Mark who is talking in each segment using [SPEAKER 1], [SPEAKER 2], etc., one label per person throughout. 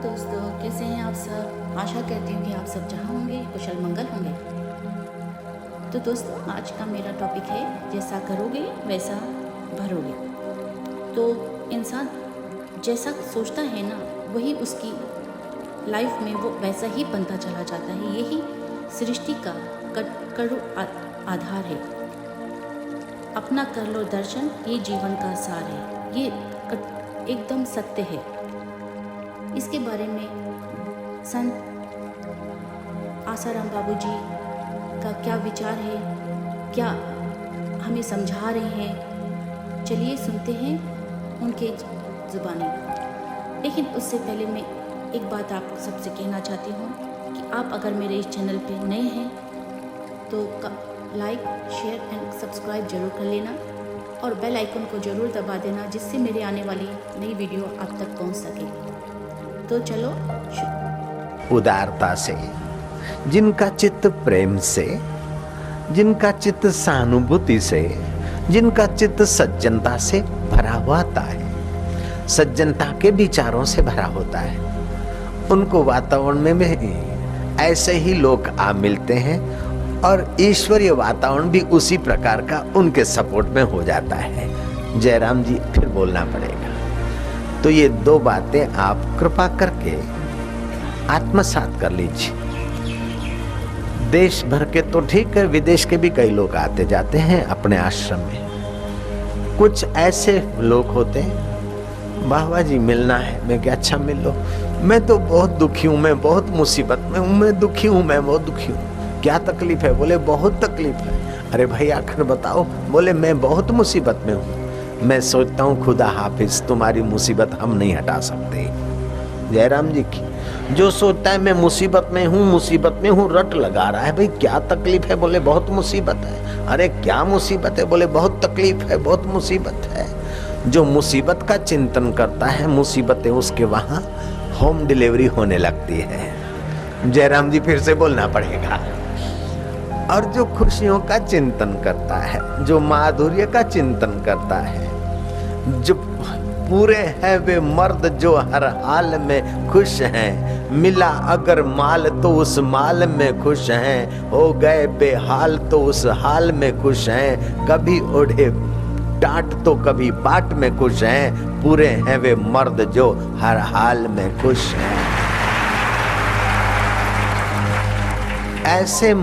[SPEAKER 1] दोस्तों, कैसे हैं आप सब। आशा करती हूँ कि आप सब जहाँ होंगे कुशल मंगल होंगे। तो दोस्तों, आज का मेरा टॉपिक है जैसा करोगे वैसा भरोगे। तो इंसान जैसा सोचता है ना, वही उसकी लाइफ में वो वैसा ही बनता चला जाता है। यही सृष्टि का कड़ू आधार है। अपना कर लो दर्शन, ये जीवन का सार है। ये एकदम सत्य है। इसके बारे में संत आसाराम बाबू जी का क्या विचार है, क्या हमें समझा रहे हैं, चलिए सुनते हैं उनके ज़ुबानी। लेकिन उससे पहले मैं एक बात आप सबसे कहना चाहती हूँ कि आप अगर मेरे इस चैनल पे नए हैं तो लाइक, शेयर एंड सब्सक्राइब ज़रूर कर लेना और बेल आइकन को ज़रूर दबा देना, जिससे मेरे आने वाली नई वीडियो आप तक पहुँच सके। तो चलो
[SPEAKER 2] उदारता से, जिनका चित्त प्रेम से, जिनका चित्त सहानुभूति से, जिनका चित्त सज्जनता से भरा हुआ होता है, सज्जनता के विचारों से भरा होता है, उनको वातावरण में भी ऐसे ही लोग आ मिलते हैं और ईश्वरीय वातावरण भी उसी प्रकार का उनके सपोर्ट में हो जाता है। जयराम जी फिर बोलना पड़ेगा। तो ये दो बातें आप कृपा करके आत्मसात कर लीजिए। देश भर के तो ठीक है, विदेश के भी कई लोग आते जाते हैं अपने आश्रम में। कुछ ऐसे लोग होते हैं, बाबा जी मिलना है, मैं क्या अच्छा मिल लो, मैं तो बहुत दुखी हूँ, मैं बहुत मुसीबत में हूँ, मैं दुखी हूँ, मैं बहुत दुखी हूँ। क्या तकलीफ है? बोले बहुत तकलीफ है। अरे भाई आखिर बताओ। बोले मैं बहुत मुसीबत में हूँ। मैं सोचता हूँ खुदा हाफिज, तुम्हारी मुसीबत हम नहीं हटा सकते। जयराम जी की जो सोचता है मैं मुसीबत में हूँ, रट लगा रहा है। भाई क्या तकलीफ है? बोले बहुत मुसीबत है। अरे क्या मुसीबत है? बोले बहुत तकलीफ है, बहुत मुसीबत है। जो मुसीबत का चिंतन करता है, मुसीबतें उसके वहां होम डिलीवरी होने लगती है। जयराम जी फिर से बोलना पड़ेगा। और जो खुशियों का चिंतन करता है, जो माधुर्य का चिंतन करता है, जो पूरे हैं वे मर्द जो हर हाल में खुश हैं। मिला अगर माल तो उस माल में खुश हैं, हो गए बेहाल तो उस हाल में खुश हैं। कभी ओढ़े टाट तो कभी बाट में खुश हैं। पूरे हैं वे मर्द जो हर हाल में खुश हैं। ऐसे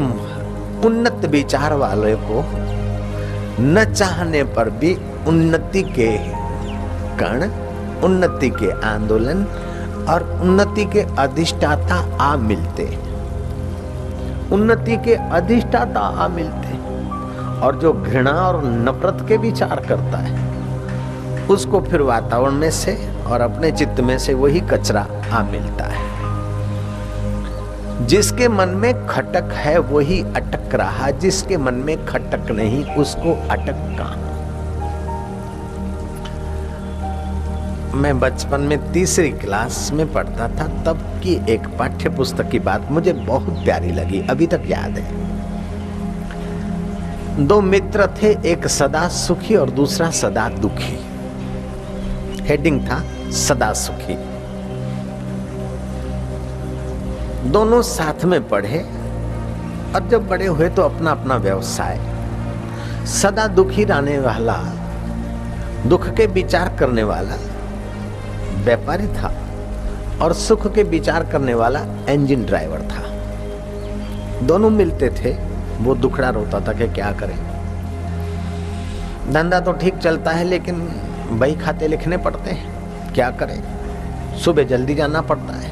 [SPEAKER 2] उन्नत विचार वाले को न चाहने पर भी उन्नति के कण, उन्नति के आंदोलन और उन्नति के अधिष्ठाता आ मिलते। उन्नति के अधिष्ठाता आ मिलते। और जो घृणा और नफरत के विचार करता है, उसको फिर वातावरण में से और अपने चित्त में से वही कचरा आ मिलता है। जिसके मन में खटक है वही अटक रहा, जिसके मन में खटक नहीं उसको अटक कहां। मैं बचपन में तीसरी क्लास में पढ़ता था, तब की एक पाठ्य पुस्तक की बात मुझे बहुत प्यारी लगी, अभी तक याद है। दो मित्र थे, एक सदा सुखी और दूसरा सदा दुखी। हेडिंग था सदा सुखी। दोनों साथ में पढ़े और जब बड़े हुए तो अपना अपना व्यवसाय। सदा दुखी रहने वाला, दुख के विचार करने वाला व्यापारी था और सुख के विचार करने वाला इंजन ड्राइवर था। दोनों मिलते थे। वो दुखड़ा रोता था कि क्या करें, धंधा तो ठीक चलता है लेकिन बही खाते लिखने पड़ते हैं, क्या करें। सुबह जल्दी जाना पड़ता है,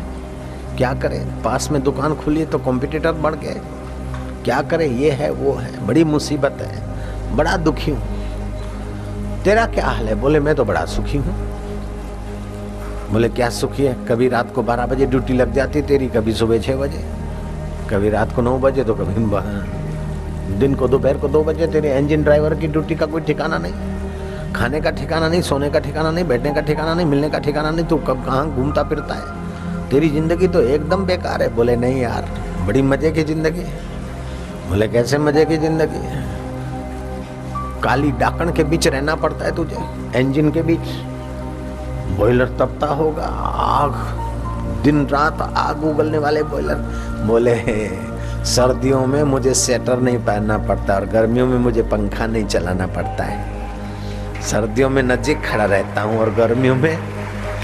[SPEAKER 2] क्या करें। पास में दुकान खुली तो कॉम्पिटिटर बढ़ गए, क्या करें। ये है वो है, बड़ी मुसीबत है, बड़ा दुखी हूँ। तेरा क्या हाल है? बोले मैं तो बड़ा सुखी हूँ। बोले क्या सुखी है? कभी रात को 12 बजे ड्यूटी लग जाती तेरी, कभी सुबह 6 बजे, कभी रात को 9 बजे, तो कभी दिन को दोपहर को 2 बजे। तेरे इंजन ड्राइवर की ड्यूटी का कोई ठिकाना नहीं, खाने का ठिकाना नहीं, सोने का ठिकाना नहीं, बैठने का ठिकाना नहीं, मिलने का ठिकाना नहीं। तू कब कहाँ घूमता फिरता है? तेरी जिंदगी तो एकदम बेकार है। बोले नहीं यार, बड़ी मजे की जिंदगी। बोले कैसे मजे की जिंदगी? काली डाकण के बीच रहना पड़ता है तुझे, इंजन के बीच। बॉयलर तपता होगा, आग दिन रात आग उगलने वाले बॉयलर। बोले सर्दियों में मुझे स्वेटर नहीं पहनना पड़ता और गर्मियों में मुझे पंखा नहीं चलाना पड़ता है। सर्दियों में नजीक खड़ा रहता हूँ और गर्मियों में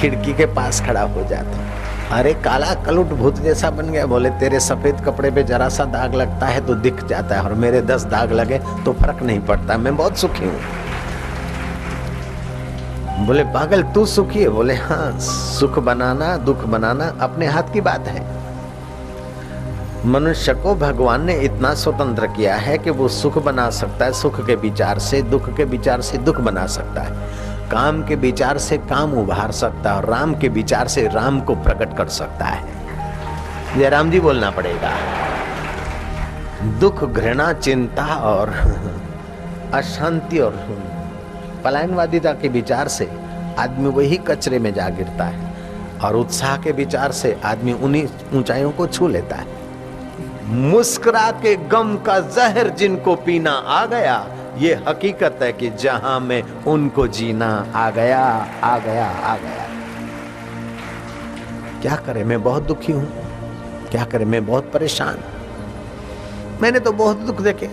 [SPEAKER 2] खिड़की के पास खड़ा हो जाता हूँ। अरे काला कलुट भूत जैसा बन गया। बोले तेरे सफेद कपड़े पे जरा सा दाग लगता है तो दिख जाता है और मेरे 10 दाग लगे तो फर्क नहीं पड़ता, मैं बहुत सुखी हूँ। बोले पागल तू सुखी है? बोले हाँ, सुख बनाना दुख बनाना अपने हाथ की बात है। मनुष्य को भगवान ने इतना स्वतंत्र किया है कि वो सुख बना सकता है सुख के विचार से, दुख के विचार से दुख बना सकता है, काम के विचार से काम उभार सकता है और राम के विचार से राम को प्रकट कर सकता है। जयराम जी बोलना पड़ेगा। दुख, घृणा, चिंता और अशांति और पलायनवादिता के विचार से आदमी वही कचरे में जा गिरता है और उत्साह के विचार से आदमी उन्हीं ऊंचाइयों को छू लेता है। मुस्कुरा के गम का जहर जिनको पीना आ गया, ये हकीकत है कि जहां में उनको जीना आ गया, आ गया, आ गया। क्या करें, मैं बहुत दुखी हूं। क्या करें, मैं बहुत परेशान। मैंने तो बहुत दुख देखे,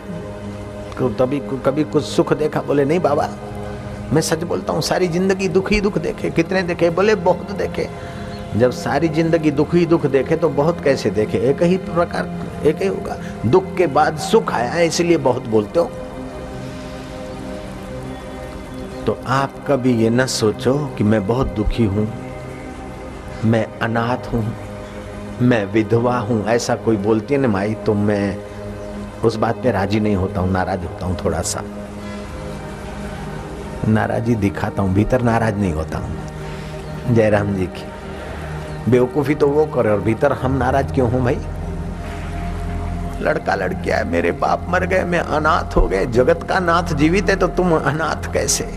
[SPEAKER 2] कभी कुछ सुख देखा। बोले नहीं बाबा, मैं सच बोलता हूँ, सारी जिंदगी दुख ही दुख देखे। कितने देखे? बोले बहुत देखे। जब सारी जिंदगी दुख ही दुख देखे तो बहुत कैसे देखे? एक ही प्रकार, एक ही होगा। दुख के बाद सुख आया है, इसलिए बहुत बोलते हो। तो आप कभी ये न सोचो कि मैं बहुत दुखी हूं, मैं अनाथ हूं, मैं विधवा हूं। ऐसा कोई बोलती है ना माई, तो मैं उस बात पे राजी नहीं होता हूं, नाराज होता हूं। थोड़ा सा नाराजी दिखाता हूं, भीतर नाराज नहीं होता हूं। जयराम जी की बेवकूफी तो वो करे और भीतर हम नाराज क्यों हूं भाई? लड़का लड़किया है, मेरे बाप मर गए, मैं अनाथ हो गए। जगत का नाथ जीवित है तो तुम अनाथ कैसे?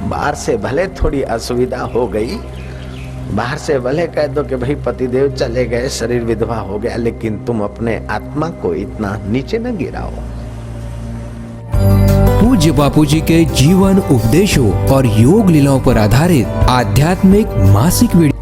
[SPEAKER 2] बाहर से भले थोड़ी असुविधा हो गई, बाहर से भले कह दो कि भाई पतिदेव चले गए, शरीर विधवा हो गया, लेकिन तुम अपने आत्मा को इतना नीचे न गिराओ।
[SPEAKER 3] पूज्य बापूजी के जीवन उपदेशों और योग लीलाओं पर आधारित आध्यात्मिक मासिक वीडियो